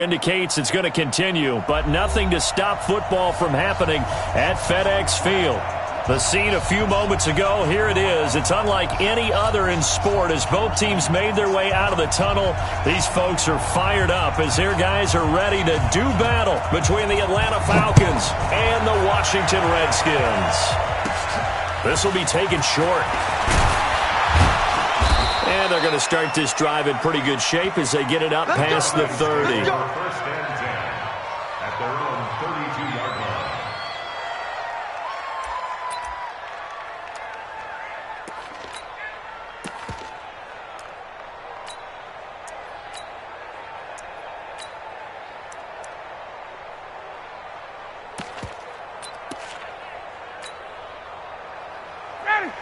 Indicates it's going to continue, but nothing to stop football from happening at FedEx Field. The scene a few moments ago, here it is. It's unlike any other in sport as both teams made their way out of the tunnel. These folks are fired up as their guys are ready to do battle between the Atlanta Falcons and the Washington Redskins. This will be taken short. And they're going to start this drive in pretty good shape as they get it up past the 30. First and 10 at their own 32-yard line.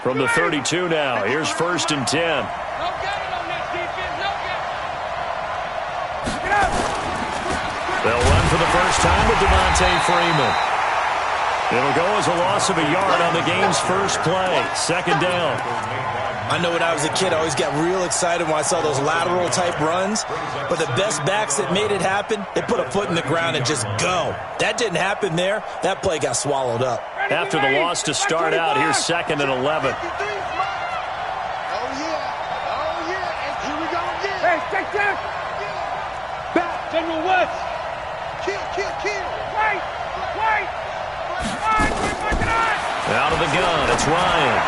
From the 32 now, here's first and 10. They'll run for the first time with Devontae Freeman. It'll go as a loss of a yard on the game's first play. Second down. I know when I was a kid, I always got real excited when I saw those lateral-type runs. But the best backs that made it happen, they put a foot in the ground and just go. That didn't happen there. That play got swallowed up. After the loss to start out, here's second and 11. General West. Kill. Wait. Out of the gun, it's Ryan.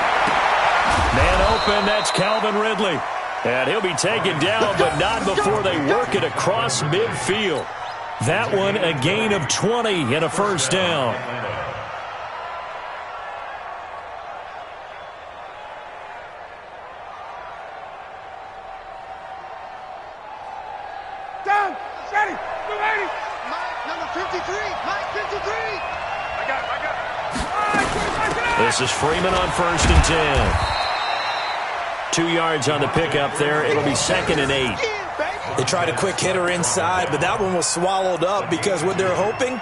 Man open, that's Calvin Ridley. And he'll be taken down, but not before they work it across midfield. That one, a gain of 20 and a first down. This is Freeman on first and 10. 2 yards on the pickup there. It'll be second and 8. They tried a quick hitter inside, but that one was swallowed up because what they're hoping,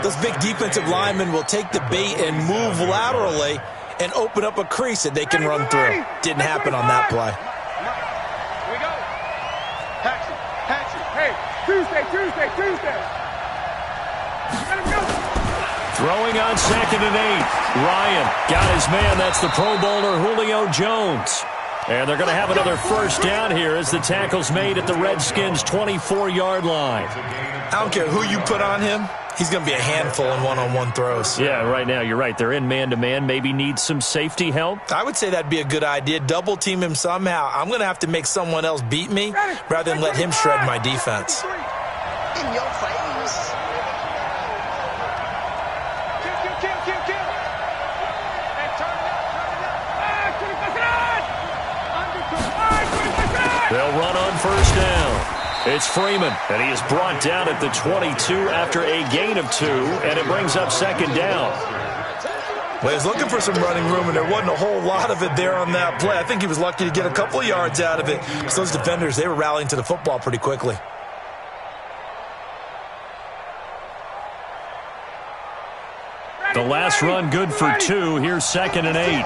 those big defensive linemen will take the bait and move laterally and open up a crease that they can run through. Didn't happen on that play. Here we go. Patch it. Hey, Tuesday. Let him go. Throwing on second and 8. Ryan got his man. That's the Pro Bowler Julio Jones. And they're going to have another first down here as the tackle's made at the Redskins' 24-yard line. I don't care who you put on him. He's going to be a handful in one-on-one throws. Yeah, right now, you're right. They're in man-to-man. Maybe need some safety help. I would say that'd be a good idea. Double team him somehow. I'm going to have to make someone else beat me rather than let him shred my defense. In your face. They'll run on first down. It's Freeman, and he is brought down at the 22 after a gain of 2, and it brings up second down. Well, he was looking for some running room, and there wasn't a whole lot of it there on that play. I think he was lucky to get a couple of yards out of it. Because those defenders, they were rallying to the football pretty quickly. The last run good for 2. Here's second and 8.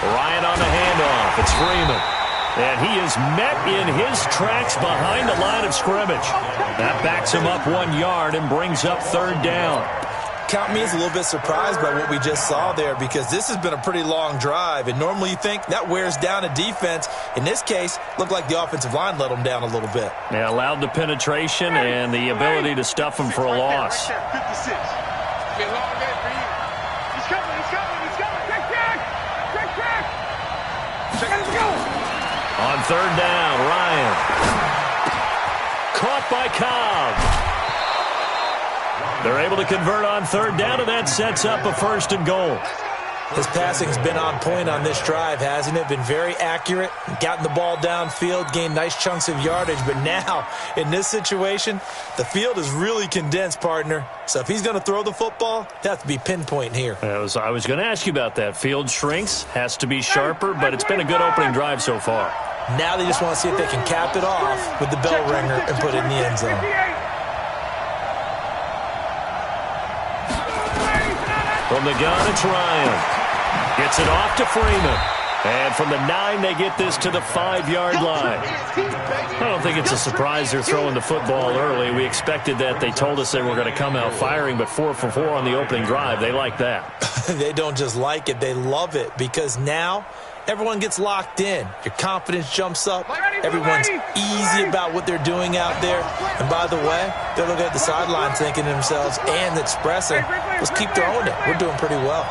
Ryan on the handoff. It's Freeman. And he is met in his tracks behind the line of scrimmage. That backs him up 1 yard and brings up third down. Count me as a little bit surprised by what we just saw there because this has been a pretty long drive. And normally you think that wears down a defense. In this case, looked like the offensive line let them down a little bit. They allowed the penetration and the ability to stuff them for a loss. 56. Be a long day for you. He's coming. Let's go. On third down, Ryan. Caught by Cobb. They're able to convert on third down, and that sets up a first and goal. His passing's been on point on this drive, hasn't it? Been very accurate, gotten the ball downfield, gained nice chunks of yardage. But now, in this situation, the field is really condensed, partner. So if he's going to throw the football, it has to be pinpoint here. I was going to ask you about that. Field shrinks, has to be sharper, but it's been a good opening drive so far. Now they just want to see if they can cap it off with the bell ringer and put it in the end zone. From the gun, it's Ryan. Gets it off to Freeman. And from the 9, they get this to the 5-yard line. I don't think it's a surprise they're throwing the football early. We expected that. They told us they were going to come out firing, but 4 for 4 on the opening drive. They like that. They don't just like it. They love it because now everyone gets locked in. Your confidence jumps up. Everyone's easy about what they're doing out there. And by the way, they're looking at the sideline thinking to themselves and expressing, let's keep throwing it. We're doing pretty well.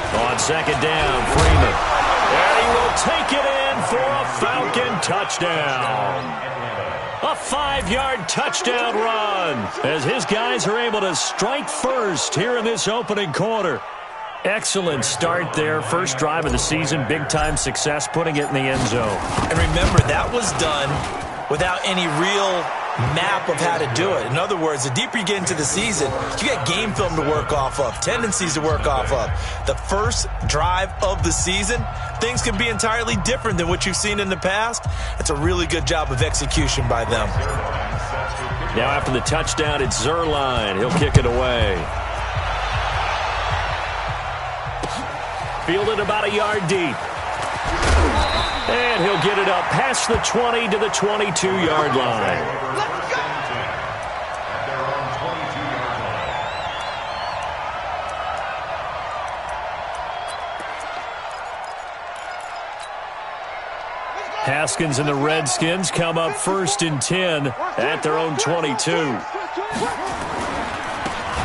On second down, Freeman. And he will take it in for a Falcon touchdown. A 5-yard touchdown run as his guys are able to strike first here in this opening quarter. Excellent start there. First drive of the season, big-time success, putting it in the end zone. And remember, that was done without any real map of how to do it. In other words, the deeper you get into the season, you got game film to work off of, tendencies to work off of. The first drive of the season, things can be entirely different than what you've seen in the past. It's a really good job of execution by them. Now after the touchdown, it's Zerline. He'll kick it away. Fielded about a yard deep. And he'll get it up past the 20 to the 22-yard line. Haskins and the Redskins come up 1st and 10 at their own 22.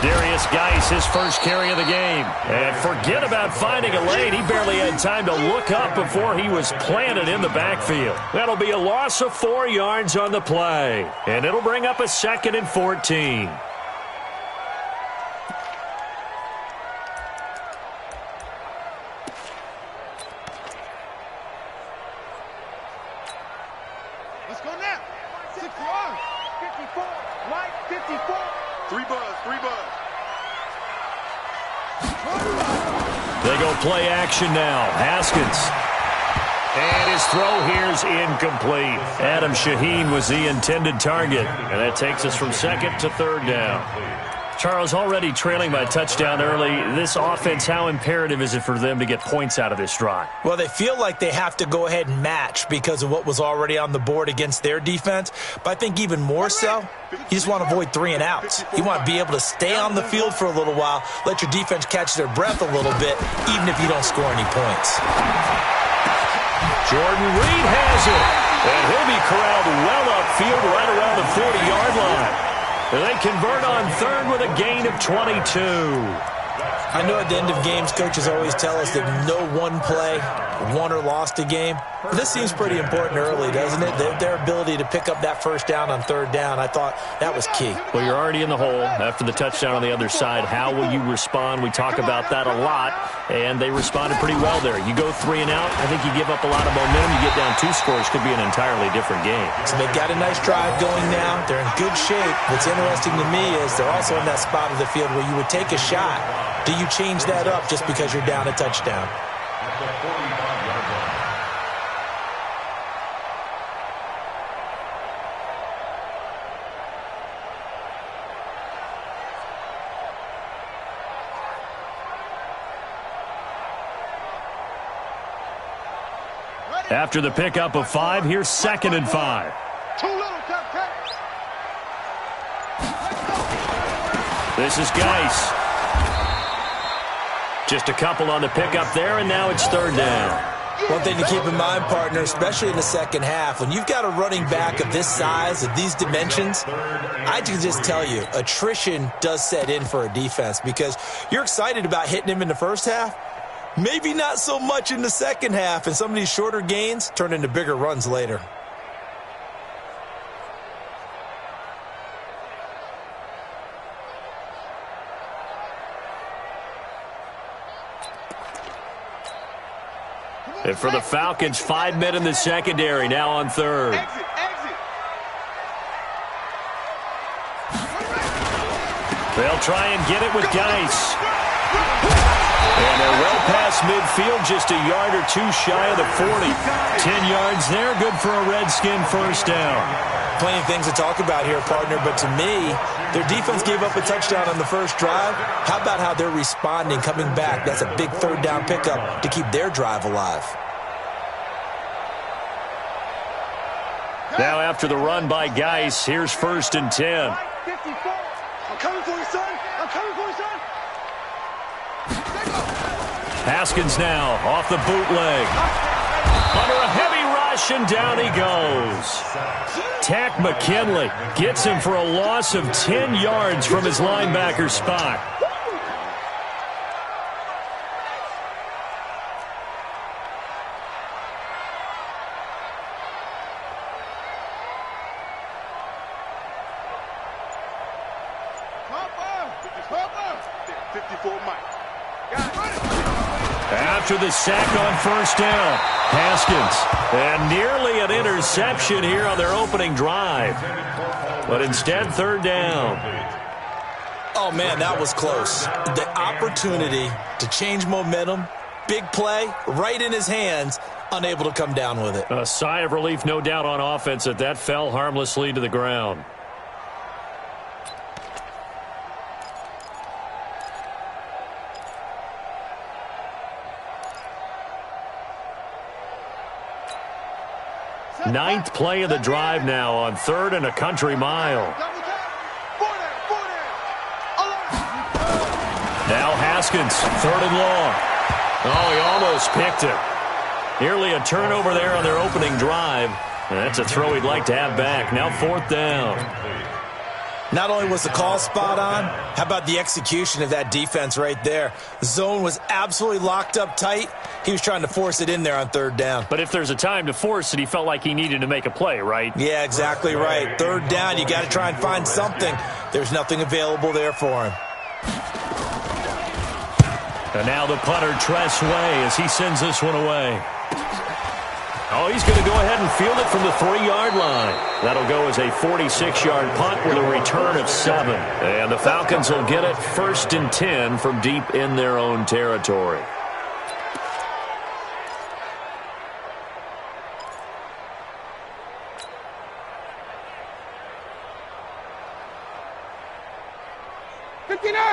Darius Geis, his first carry of the game. And forget about finding a lane. He barely had time to look up before he was planted in the backfield. That'll be a loss of 4 yards on the play. And it'll bring up a 2nd and 14. Let's go now. 6 yards. 54. Right, 54. 3 buzz. They go play action now. Haskins. And his throw here's incomplete. Adam Shaheen was the intended target. And that takes us from 2nd to 3rd down. Charles, already trailing by a touchdown early. This offense, how imperative is it for them to get points out of this drive? Well, they feel like they have to go ahead and match because of what was already on the board against their defense. But I think even more so, you just want to avoid 3 and outs. You want to be able to stay on the field for a little while, let your defense catch their breath a little bit, even if you don't score any points. Jordan Reed has it. And he'll be corralled well upfield right around the 40-yard line. They convert on 3rd with a gain of 22. I know at the end of games, coaches always tell us that no one play won or lost a game. But this seems pretty important early, doesn't it? Their ability to pick up that first down on 3rd down, I thought that was key. Well, you're already in the hole after the touchdown on the other side. How will you respond? We talk about that a lot, and they responded pretty well there. You go 3 and out, I think you give up a lot of momentum. You get down 2 scores, could be an entirely different game. So they've got a nice drive going now. They're in good shape. What's interesting to me is they're also in that spot of the field where you would take a shot. Do you change that up just because you're down a touchdown? After the pickup of 5, here's 2nd and 5. This is Geis. Just a couple on the pickup there, and now it's 3rd down. One thing to keep in mind, partner, especially in the second half, when you've got a running back of this size, of these dimensions, I can just tell you, attrition does set in for a defense because you're excited about hitting him in the first half. Maybe not so much in the second half, and some of these shorter gains turn into bigger runs later. And for the Falcons, 5 men in the secondary, now on 3rd. They'll try and get it with Geis. And they're well past midfield, just a yard or two shy of the 40. 10 yards there, good for a Redskin first down. Plenty of things to talk about here, partner, but to me, their defense gave up a touchdown on the first drive. How about how they're responding, coming back? That's a big third down pickup to keep their drive alive. Now after the run by Geis, here's 1st and 10. 54. I'm coming for you, son. I'm coming for you, son. Haskins now off the bootleg. Under a heavy rush, and down he goes. Tack McKinley gets him for a loss of 10 yards from his linebacker spot. After the sack on first down, Haskins, and nearly an interception here on their opening drive. But instead, 3rd down. Oh, man, that was close. The opportunity to change momentum, big play, right in his hands, unable to come down with it. A sigh of relief, no doubt, on offense that fell harmlessly to the ground. Ninth play of the drive now on 3rd and a country mile. Now Haskins, 3rd and long. Oh, he almost picked it. Nearly a turnover there on their opening drive. That's a throw he'd like to have back. Now 4th down. Not only was the call spot on, how about the execution of that defense right there? The zone was absolutely locked up tight. He was trying to force it in there on 3rd down. But if there's a time to force it, he felt like he needed to make a play, right? Yeah, exactly right. 3rd down, you got to try and find something. There's nothing available there for him. And now the punter, Tress Way, as he sends this one away. Oh, he's going to go ahead and field it from the 3-yard line. That'll go as a 46-yard punt with a return of 7. And the Falcons will get it 1st and 10 from deep in their own territory.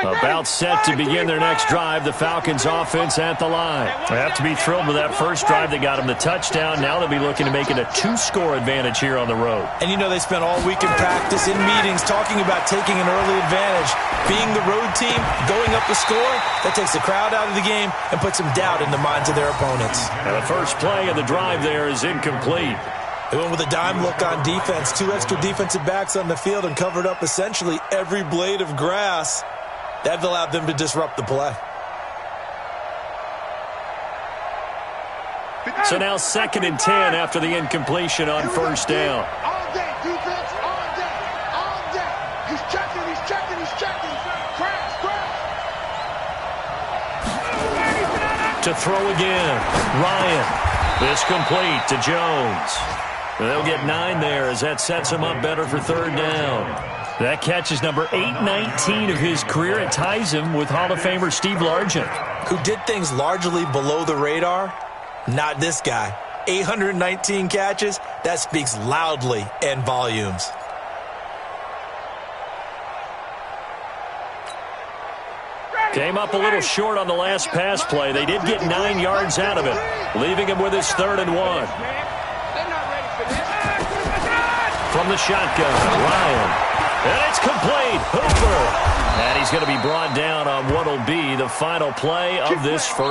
About set to begin their next drive, the Falcons offense at the line. They have to be thrilled with that first drive that got them the touchdown. Now they'll be looking to make it a 2-score advantage here on the road. And you know they spent all week in practice, in meetings, talking about taking an early advantage. Being the road team, going up the score, that takes the crowd out of the game and puts some doubt in the minds of their opponents. And the first play of the drive there is incomplete. They went with a dime look on defense. 2 extra defensive backs on the field and covered up essentially every blade of grass. That allowed them to disrupt the play. So now 2nd and 10 after the incompletion on first down. All day, defense, all day, all day. He's checking, he's checking, he's checking. Crash, crash. To throw again, Ryan. This complete to Jones. They'll get 9 there as that sets him up better for 3rd down. That catch is number 819 of his career. It ties him with Hall of Famer Steve Largent, who did things largely below the radar. Not this guy. 819 catches, that speaks loudly in volumes. Came up a little short on the last pass play. They did get 9 yards out of it, leaving him with his 3rd and 1. From the shotgun, Ryan. And it's complete. Hooper. And he's going to be brought down on what will be the final play of this first.